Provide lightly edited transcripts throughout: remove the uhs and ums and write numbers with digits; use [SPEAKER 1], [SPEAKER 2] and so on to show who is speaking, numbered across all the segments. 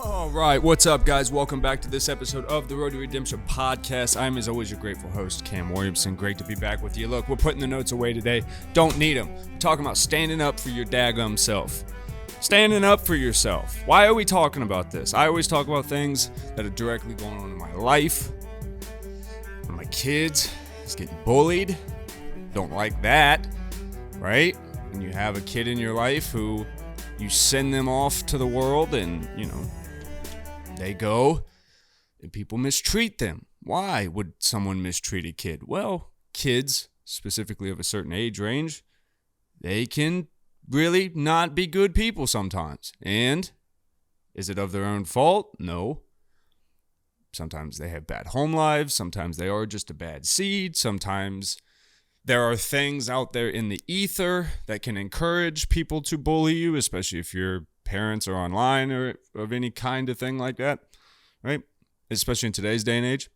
[SPEAKER 1] All right, what's up, guys? Welcome back to this episode of the Road to Redemption podcast. I'm, as always, your grateful host, Cam Williamson. Great to be back with you. Look, we're putting the notes away today. Don't need them. We're talking about standing up for your daggum self. Standing up for yourself. Why are we talking about this? I always talk about things that are directly going on in my life. One of my kids is getting bullied. Don't like that, right? And you have a kid in your life who you send them off to the world and, they go and people mistreat them. Why would someone mistreat a kid? Well, kids, specifically of a certain age range, they can really not be good people sometimes. And is it of their own fault? No. Sometimes they have bad home lives. Sometimes they are just a bad seed. Sometimes there are things out there in the ether that can encourage people to bully you, especially if your parents are online or of any kind of thing like that, right? Especially in today's day and age.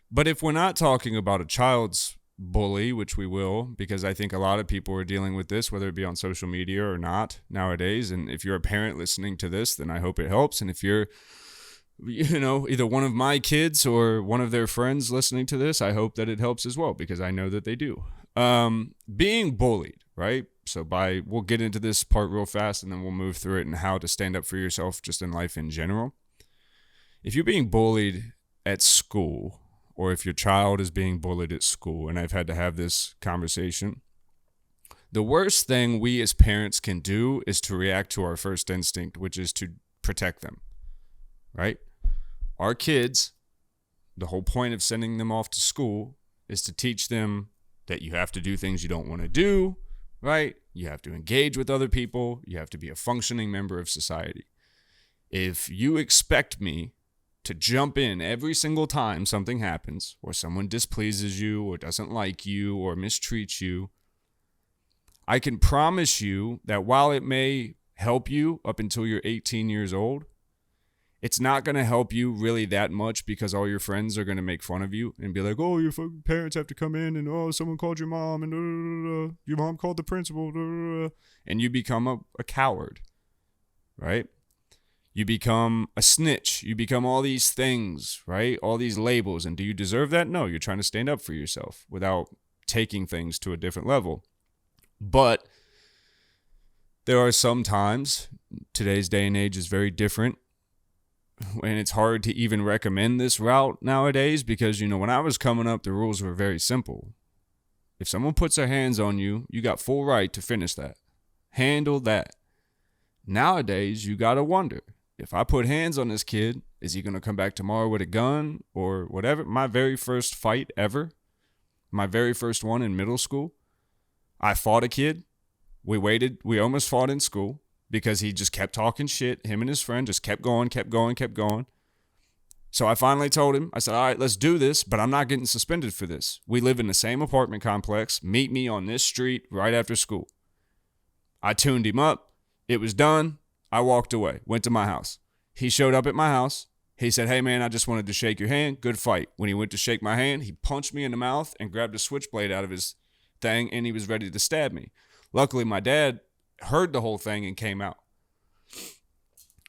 [SPEAKER 1] But if we're not talking about a child's bully, which we will, because I think a lot of people are dealing with this, whether it be on social media or not nowadays. And if you're a parent listening to this, then I hope it helps. And if you're, either one of my kids or one of their friends listening to this, I hope that it helps as well, because I know that they do. Being bullied, right? So we'll get into this part real fast and then we'll move through it and how to stand up for yourself just in life in general. If you're being bullied at school, or if your child is being bullied at school, and I've had to have this conversation, the worst thing we as parents can do is to react to our first instinct, which is to protect them, right? Our kids, the whole point of sending them off to school is to teach them that you have to do things you don't want to do, right? You have to engage with other people. You have to be a functioning member of society. If you expect me to jump in every single time something happens, or someone displeases you, or doesn't like you, or mistreats you, I can promise you that while it may help you up until you're 18 years old, it's not going to help you really that much, because all your friends are going to make fun of you and be like, oh, your fucking parents have to come in, and oh, someone called your mom, and your mom called the principal, and you become a coward, right? You become a snitch. You become all these things, right? All these labels. And do you deserve that? No, you're trying to stand up for yourself without taking things to a different level. But there are some times, today's day and age is very different, and it's hard to even recommend this route nowadays, because, when I was coming up, the rules were very simple. If someone puts their hands on you, you got full right to finish that. Handle that. Nowadays, you got to wonder, if I put hands on this kid, is he going to come back tomorrow with a gun or whatever? My very first fight ever, my very first one in middle school, I fought a kid. We almost fought in school, because he just kept talking shit. Him and his friend just kept going. So I finally told him, I said, all right, let's do this, but I'm not getting suspended for this. We live in the same apartment complex. Meet me on this street right after school. I tuned him up. It was done. I walked away, went to my house. He showed up at my house. He said, hey, man, I just wanted to shake your hand. Good fight. When he went to shake my hand, he punched me in the mouth and grabbed a switchblade out of his thing, and he was ready to stab me. Luckily, my dad heard the whole thing and came out.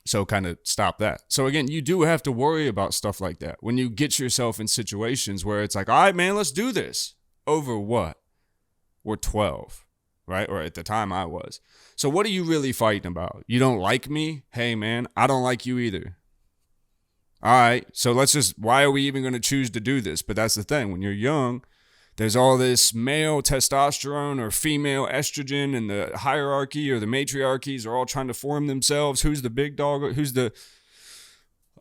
[SPEAKER 1] So kind of stop that. So again, you do have to worry about stuff like that when you get yourself in situations where it's like, all right, man, let's do this. Over what? We're 12, right? Or at the time I was. So what are you really fighting about? You don't like me? Hey, man, I don't like you either. All right, so why are we even going to choose to do this? But that's the thing. When you're young, there's all this male testosterone or female estrogen, and the hierarchy or the matriarchies are all trying to form themselves. Who's the big dog? Who's the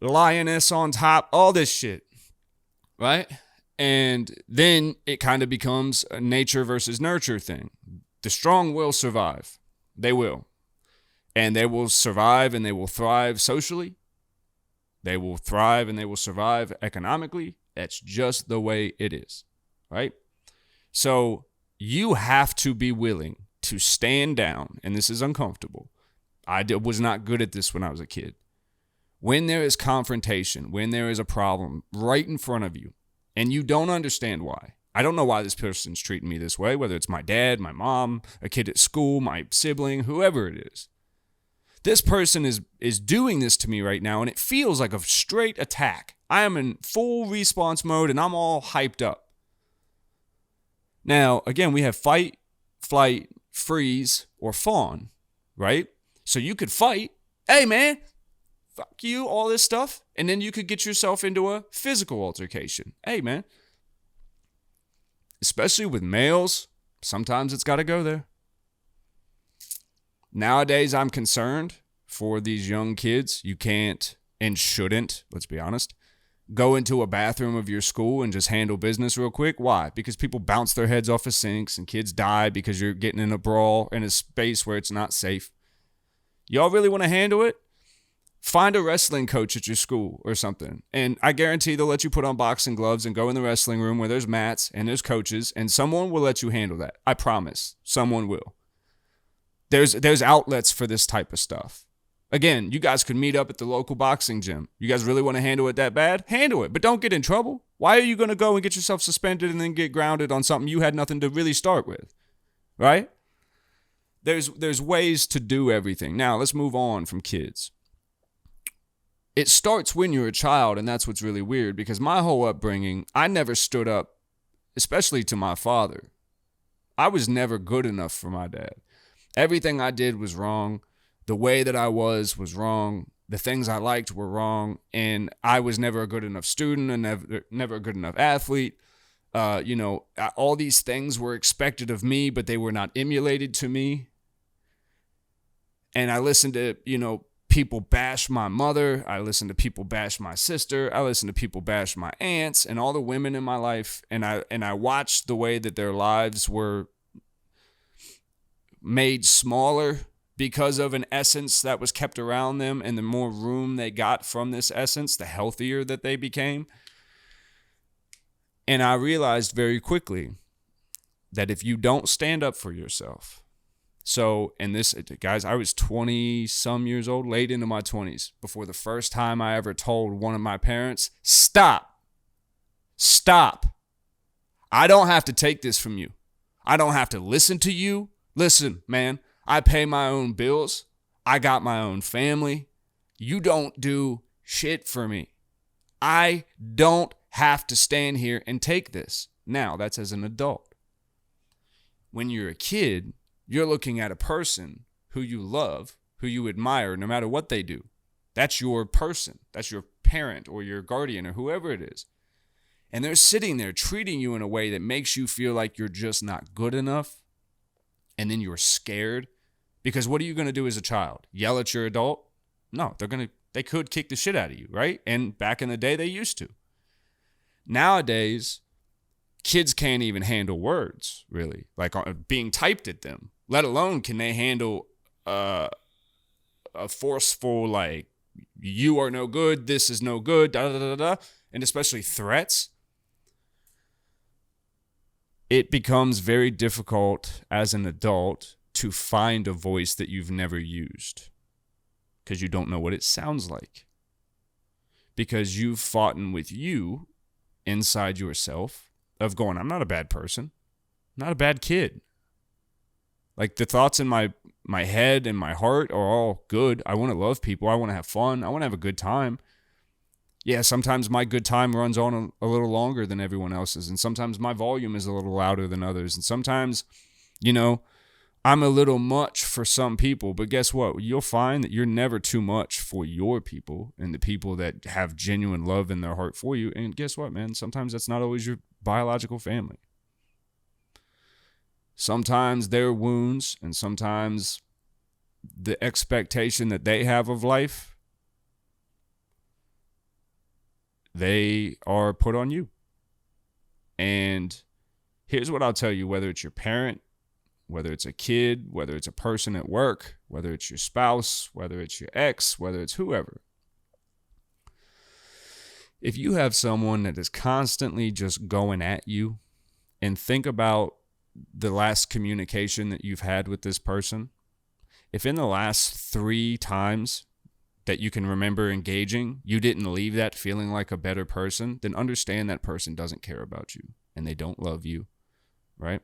[SPEAKER 1] lioness on top? All this shit, right? And then it kind of becomes a nature versus nurture thing. The strong will survive. They will. And they will survive and they will thrive socially. They will thrive and they will survive economically. That's just the way it is, right? So you have to be willing to stand down, and this is uncomfortable. I was not good at this when I was a kid. When there is confrontation, when there is a problem right in front of you, and you don't understand why. I don't know why this person's treating me this way, whether it's my dad, my mom, a kid at school, my sibling, whoever it is. This person is doing this to me right now, and it feels like a straight attack. I am in full response mode, and I'm all hyped up. Now, again, we have fight, flight, freeze, or fawn, right? So you could fight. Hey, man, fuck you, all this stuff. And then you could get yourself into a physical altercation. Hey, man. Especially with males, sometimes it's got to go there. Nowadays, I'm concerned for these young kids. You can't and shouldn't, let's be honest, go into a bathroom of your school and just handle business real quick. Why? Because people bounce their heads off of sinks and kids die because you're getting in a brawl in a space where it's not safe. Y'all really want to handle it? Find a wrestling coach at your school or something. And I guarantee they'll let you put on boxing gloves and go in the wrestling room where there's mats and there's coaches, and someone will let you handle that. I promise. Someone will. There's outlets for this type of stuff. Again, you guys could meet up at the local boxing gym. You guys really want to handle it that bad? Handle it, but don't get in trouble. Why are you going to go and get yourself suspended and then get grounded on something you had nothing to really start with? Right? There's ways to do everything. Now, let's move on from kids. It starts when you're a child, and that's what's really weird, because my whole upbringing, I never stood up, especially to my father. I was never good enough for my dad. Everything I did was wrong. The way that I was wrong. The things I liked were wrong, and I was never a good enough student and never a good enough athlete. All these things were expected of me, but they were not emulated to me. And I listened to, people bash my mother. I listened to people bash my sister. I listened to people bash my aunts and all the women in my life. And I watched the way that their lives were made smaller because of an essence that was kept around them. And the more room they got from this essence, the healthier that they became. And I realized very quickly that if you don't stand up for yourself, and this, guys, I was 20 some years old, late into my 20s, before the first time I ever told one of my parents, stop. I don't have to take this from you. I don't have to listen to you. Listen, man, I pay my own bills. I got my own family. You don't do shit for me. I don't have to stand here and take this. Now, that's as an adult. When you're a kid, you're looking at a person who you love, who you admire, no matter what they do. That's your person. That's your parent or your guardian or whoever it is. And they're sitting there treating you in a way that makes you feel like you're just not good enough. And then you're scared. Because what are you going to do as a child? Yell at your adult? No, they could kick the shit out of you, right? And back in the day, they used to. Nowadays, kids can't even handle words, really, like being typed at them. Let alone can they handle a forceful, like, you are no good, this is no good, da da da da, and especially threats. It becomes very difficult as an adult to find a voice that you've never used because you don't know what it sounds like. Because you've fought with you inside yourself of going, I'm not a bad person, I'm not a bad kid. Like, the thoughts in my head and my heart are all good. I want to love people. I want to have fun. I want to have a good time. Yeah, sometimes my good time runs on a little longer than everyone else's. And sometimes my volume is a little louder than others. And sometimes, I'm a little much for some people. But guess what? You'll find that you're never too much for your people and the people that have genuine love in their heart for you. And guess what, man? Sometimes that's not always your biological family. Sometimes their wounds and sometimes the expectation that they have of life, they are put on you. And here's what I'll tell you, whether it's your parent, whether it's a kid, whether it's a person at work, whether it's your spouse, whether it's your ex, whether it's whoever. If you have someone that is constantly just going at you, and think about the last communication that you've had with this person, if in the last 3 times that you can remember engaging, you didn't leave that feeling like a better person, then understand that person doesn't care about you and they don't love you, right?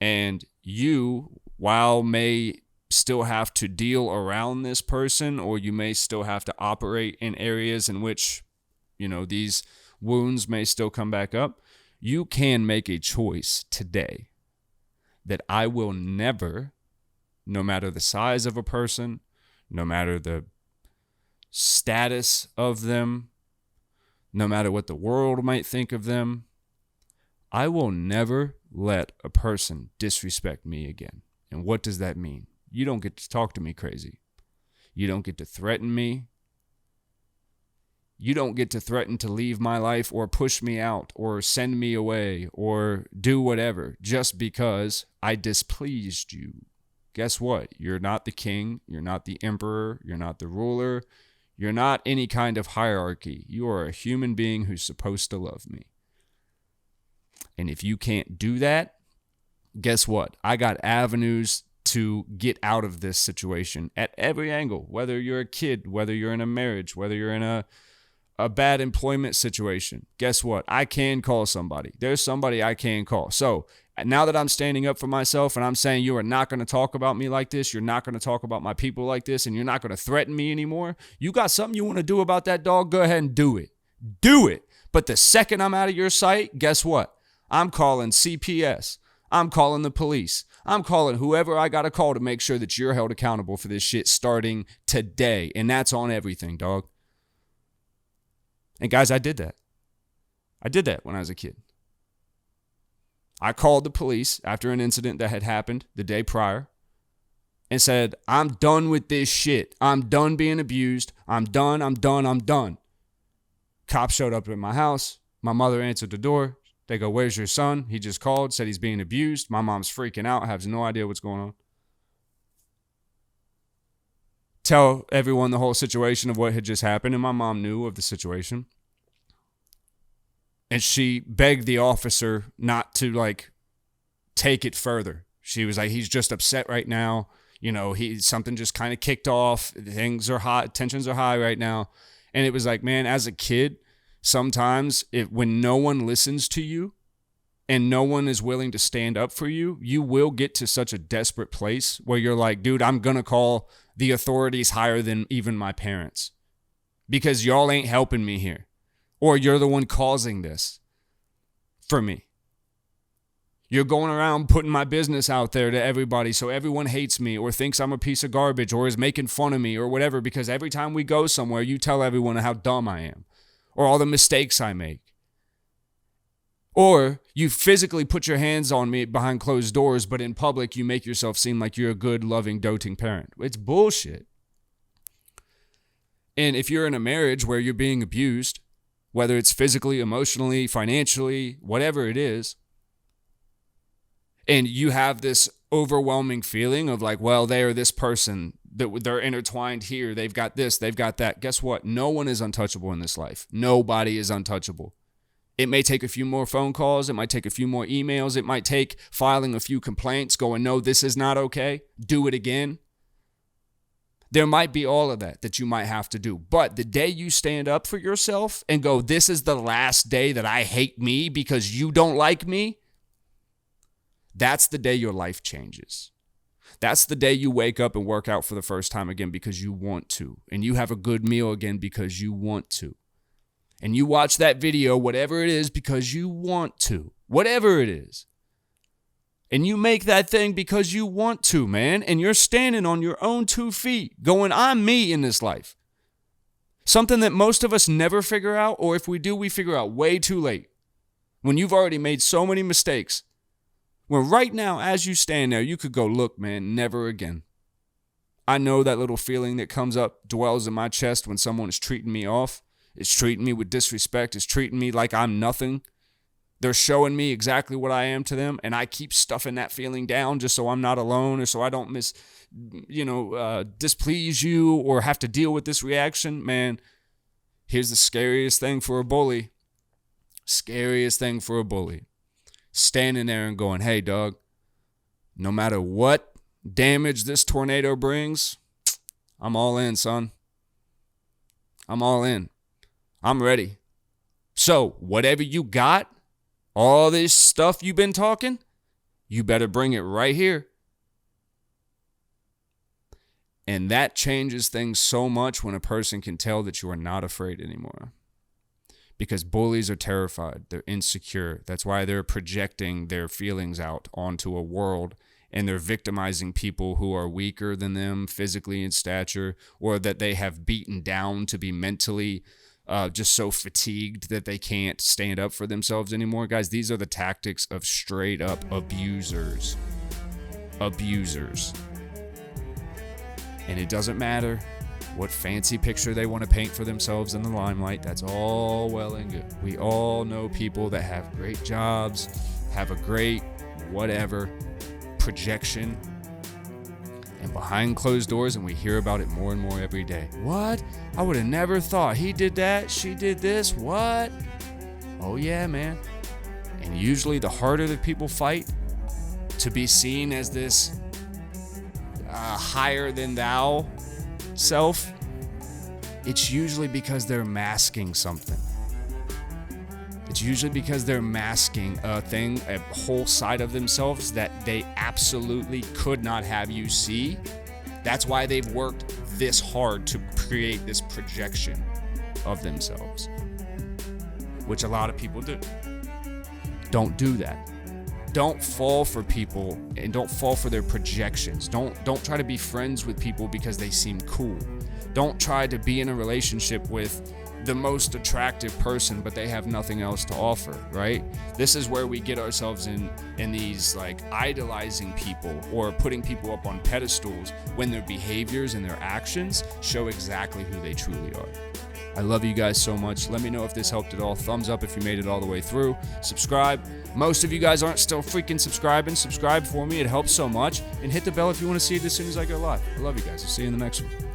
[SPEAKER 1] And you, while may still have to deal around this person, or you may still have to operate in areas in which, these wounds may still come back up. You can make a choice today that I will never, no matter the size of a person, no matter the status of them, no matter what the world might think of them, I will never let a person disrespect me again. And what does that mean? You don't get to talk to me crazy. You don't get to threaten me. You don't get to threaten to leave my life or push me out or send me away or do whatever just because I displeased you. Guess what? You're not the king. You're not the emperor. You're not the ruler. You're not any kind of hierarchy. You are a human being who's supposed to love me. And if you can't do that, guess what? I got avenues to get out of this situation at every angle, whether you're a kid, whether you're in a marriage, whether you're in a bad employment situation. Guess what? I can call somebody. There's somebody I can call. So now that I'm standing up for myself and I'm saying you are not going to talk about me like this, you're not going to talk about my people like this, and you're not going to threaten me anymore, you got something you want to do about that, dog, go ahead and do it. Do it. But the second I'm out of your sight, guess what? I'm calling CPS. I'm calling the police. I'm calling whoever I got to call to make sure that you're held accountable for this shit starting today. And that's on everything, dog. And guys, I did that. I did that when I was a kid. I called the police after an incident that had happened the day prior and said, I'm done with this shit. I'm done being abused. I'm done. Cops showed up at my house. My mother answered the door. They go, where's your son? He just called, said he's being abused. My mom's freaking out, has no idea what's going on. Tell everyone the whole situation of what had just happened, and my mom knew of the situation. And she begged the officer not to, take it further. She was like, he's just upset right now. Something just kind of kicked off. Things are hot. Tensions are high right now. And it was like, man, as a kid, sometimes when no one listens to you and no one is willing to stand up for you, you will get to such a desperate place where you're like, dude, I'm going to call the authorities higher than even my parents because y'all ain't helping me here. Or you're the one causing this for me. You're going around putting my business out there to everybody so everyone hates me or thinks I'm a piece of garbage or is making fun of me or whatever, because every time we go somewhere, you tell everyone how dumb I am or all the mistakes I make. Or you physically put your hands on me behind closed doors, but in public you make yourself seem like you're a good, loving, doting parent. It's bullshit. And if you're in a marriage where you're being abused, whether it's physically, emotionally, financially, whatever it is, and you have this overwhelming feeling of like, well, they are this person, they're intertwined here, they've got this, they've got that. Guess what? No one is untouchable in this life. Nobody is untouchable. It may take a few more phone calls. It might take a few more emails. It might take filing a few complaints, going, no, this is not okay. Do it again. There might be all of that you might have to do. But the day you stand up for yourself and go, this is the last day that I hate me because you don't like me, that's the day your life changes. That's the day you wake up and work out for the first time again because you want to. And you have a good meal again because you want to. And you watch that video, whatever it is, because you want to. Whatever it is. And you make that thing because you want to, man. And you're standing on your own 2 feet, going, I'm me in this life. Something that most of us never figure out, or if we do, we figure out way too late. When you've already made so many mistakes. When right now, as you stand there, you could go, look, man, never again. I know that little feeling that comes up, dwells in my chest when someone is treating me off. It's treating me with disrespect. It's treating me like I'm nothing. They're showing me exactly what I am to them, and I keep stuffing that feeling down just so I'm not alone or so I don't displease you or have to deal with this reaction. Man, here's the scariest thing for a bully. Scariest thing for a bully. Standing there and going, hey, dog, no matter what damage this tornado brings, I'm all in, son. I'm all in. I'm ready. So whatever you got, all this stuff you've been talking, you better bring it right here. And that changes things so much when a person can tell that you are not afraid anymore. Because bullies are terrified. They're insecure. That's why they're projecting their feelings out onto a world, and they're victimizing people who are weaker than them physically in stature, or that they have beaten down to be mentally just so fatigued that they can't stand up for themselves anymore. Guys, these are the tactics of straight up abusers. Abusers. And it doesn't matter what fancy picture they want to paint for themselves in the limelight. That's all well and good. We all know people that have great jobs, have a great whatever projection, and behind closed doors, and we hear about it more and more every day. What? I would have never thought he did that. She did this. What? Oh yeah, man. And usually the harder that people fight to be seen as this higher than thou self, it's usually because they're masking something. It's usually because they're masking a whole side of themselves that they absolutely could not have you see. That's why they've worked this hard to create this projection of themselves, which a lot of people do. Don't do that. Don't fall for people, and don't fall for their projections. Don't try to be friends with people because they seem cool. Don't try to be in a relationship with the most attractive person, but they have nothing else to offer, right? This is where we get ourselves in these like idolizing people or putting people up on pedestals when their behaviors and their actions show exactly who they truly are. I love you guys so much. Let me know if this helped at all. Thumbs up if you made it all the way through. Subscribe. Most of you guys aren't still freaking subscribing. Subscribe for me. It helps so much. And hit the bell if you want to see it as soon as I go live. I love you guys. I'll see you in the next one.